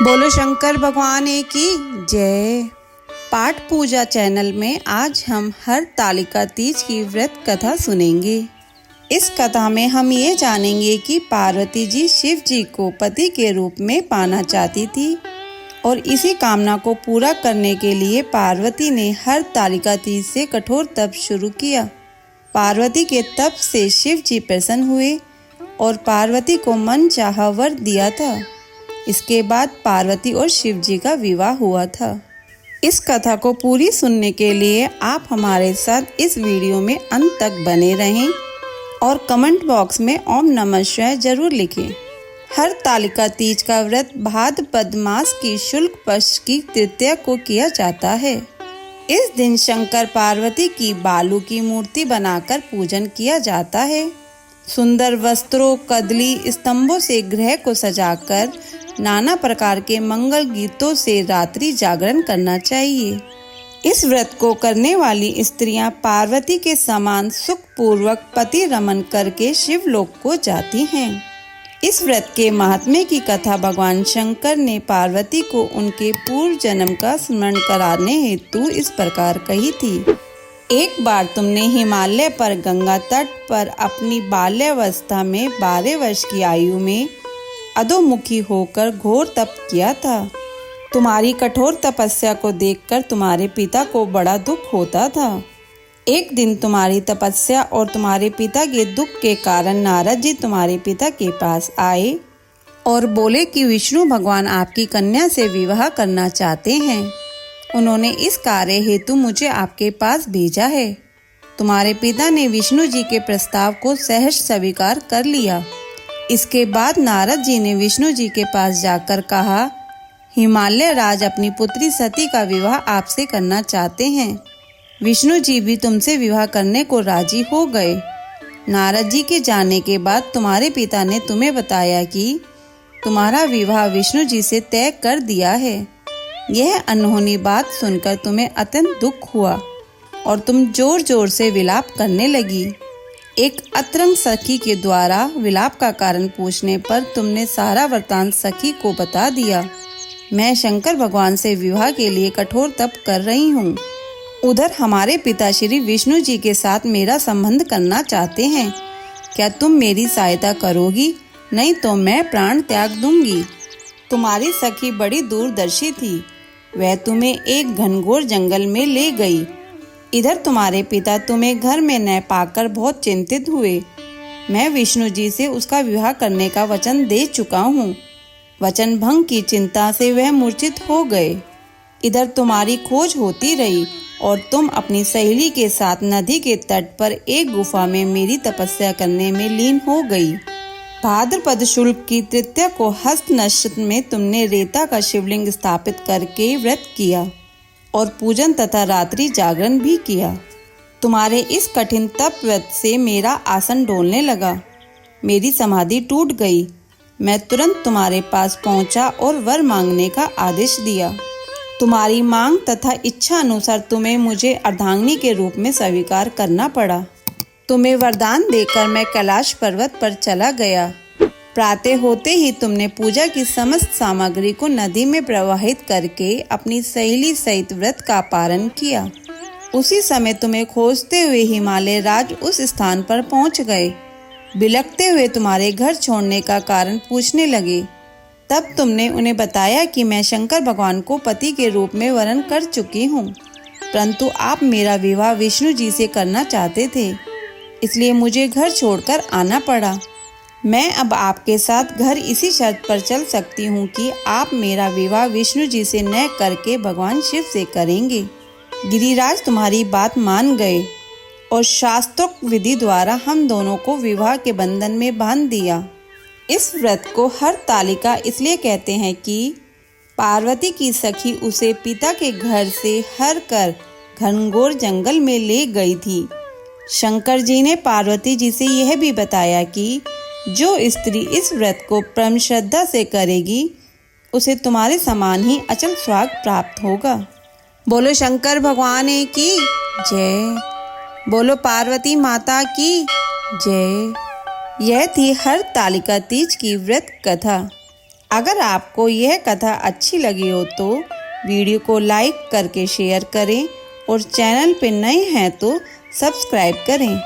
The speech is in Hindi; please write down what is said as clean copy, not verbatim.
बोलो शंकर भगवान की जय। पाठ पूजा चैनल में आज हम हरतालिका तीज की व्रत कथा सुनेंगे। इस कथा में हम ये जानेंगे कि पार्वती जी शिव जी को पति के रूप में पाना चाहती थी और इसी कामना को पूरा करने के लिए पार्वती ने हरतालिका तीज से कठोर तप शुरू किया। पार्वती के तप से शिव जी प्रसन्न हुए और पार्वती को मनचाहा वर दिया था। इसके बाद पार्वती और शिव जी का विवाह हुआ था। इस कथा को पूरी सुनने के लिए आप हमारे साथ इस वीडियो में अंत तक बने रहें और कमेंट बॉक्स में ओम नमः शिवाय जरूर लिखें। हरतालिका तीज का व्रत भाद्रपद मास की शुक्ल पक्ष की तृतीया को किया जाता है। इस दिन शंकर पार्वती की बालू की मूर्ति बनाकर पूजन किया जाता है। सुंदर वस्त्रों, कदली स्तंभों से गृह को सजाकर नाना प्रकार के मंगल गीतों से रात्रि जागरण करना चाहिए। इस व्रत को करने वाली स्त्रियां पार्वती के समान सुख पूर्वक पति रमन करके शिवलोक को जाती हैं। इस व्रत के महात्म्य की कथा भगवान शंकर ने पार्वती को उनके पूर्व जन्म का स्मरण कराने हेतु इस प्रकार कही थी। एक बार तुमने हिमालय पर गंगा तट पर अपनी बाल्यावस्था में 12 वर्ष की आयु में अधोमुखी होकर घोर तप किया था। तुम्हारी कठोर तपस्या को देखकर तुम्हारे पिता को बड़ा दुख होता था। एक दिन तुम्हारी तपस्या और तुम्हारे पिता के दुख के कारण नारद जी तुम्हारे पिता के पास आए और बोले कि विष्णु भगवान आपकी कन्या से विवाह करना चाहते हैं। उन्होंने इस कार्य हेतु मुझे आपके पास भेजा है। तुम्हारे पिता ने विष्णु जी के प्रस्ताव को सहर्ष स्वीकार कर लिया। इसके बाद नारद जी ने विष्णु जी के पास जाकर कहा, हिमालय राज अपनी पुत्री सती का विवाह आपसे करना चाहते हैं। विष्णु जी भी तुमसे विवाह करने को राजी हो गए। नारद जी के जाने के बाद तुम्हारे पिता ने तुम्हें बताया कि तुम्हारा विवाह विष्णु जी से तय कर दिया है। यह अनहोनी बात सुनकर तुम्हें अत्यंत दुख हुआ और तुम जोर जोर से विलाप करने लगी। एक अतरंग सखी के द्वारा विलाप का कारण पूछने पर तुमने सारा वृत्तांत सखी को बता दिया। मैं शंकर भगवान से विवाह के लिए कठोर तप कर रही हूँ। उधर हमारे पिता श्री विष्णु जी के साथ मेरा संबंध करना चाहते हैं। क्या तुम मेरी सहायता करोगी? नहीं तो मैं प्राण त्याग दूंगी। तुम्हारी सखी बड़ी दूरदर्शी थी। वह तुम्हें एक घनघोर जंगल में ले गई। इधर तुम्हारे पिता तुम्हें घर में न पाकर बहुत चिंतित हुए। मैं विष्णु जी से उसका विवाह करने का वचन दे चुका हूँ। वचन भंग की चिंता से वह मूर्छित हो गए। इधर तुम्हारी खोज होती रही और तुम अपनी सहेली के साथ नदी के तट पर एक गुफा में मेरी तपस्या करने में लीन हो गई। भाद्रपद शुक्ल की तृतीया को हस्त नक्षत्र में तुमने रेता का शिवलिंग स्थापित करके व्रत किया और पूजन तथा रात्रि जागरण भी किया। तुम्हारे इस कठिन तप व्रत से मेरा आसन डोलने लगा। मेरी समाधि टूट गई। मैं तुरंत तुम्हारे पास पहुंचा और वर मांगने का आदेश दिया। तुम्हारी मांग तथा इच्छा अनुसार तुम्हें मुझे अर्धांगिनी के रूप में स्वीकार करना पड़ा। तुम्हें वरदान देकर मैं कैलाश पर्वत पर चला गया। प्रातः होते ही तुमने पूजा की समस्त सामग्री को नदी में प्रवाहित करके अपनी सहेली सहित व्रत का पारण किया। उसी समय तुम्हें खोजते हुए हिमालय राज उस स्थान पर पहुंच गए। बिलखते हुए तुम्हारे घर छोड़ने का कारण पूछने लगे। तब तुमने उन्हें बताया कि मैं शंकर भगवान को पति के रूप में वरण कर चुकी हूँ, परंतु आप मेरा विवाह विष्णु जी से करना चाहते थे, इसलिए मुझे घर छोड़कर आना पड़ा। मैं अब आपके साथ घर इसी शर्त पर चल सकती हूँ कि आप मेरा विवाह विष्णु जी से न करके भगवान शिव से करेंगे। गिरिराज तुम्हारी बात मान गए और शास्त्रोक्त विधि द्वारा हम दोनों को विवाह के बंधन में बांध दिया। इस व्रत को हरतालिका इसलिए कहते हैं कि पार्वती की सखी उसे पिता के घर से हर कर घनघोर जंगल में ले गई थी। शंकर जी ने पार्वती जी से यह भी बताया कि जो स्त्री इस व्रत को परम श्रद्धा से करेगी उसे तुम्हारे समान ही अचल स्वर्ग प्राप्त होगा। बोलो शंकर भगवान की जय। बोलो पार्वती माता की जय। यह थी हरतालिका तीज की व्रत कथा। अगर आपको यह कथा अच्छी लगी हो तो वीडियो को लाइक करके शेयर करें और चैनल पे नए हैं तो सब्सक्राइब करें।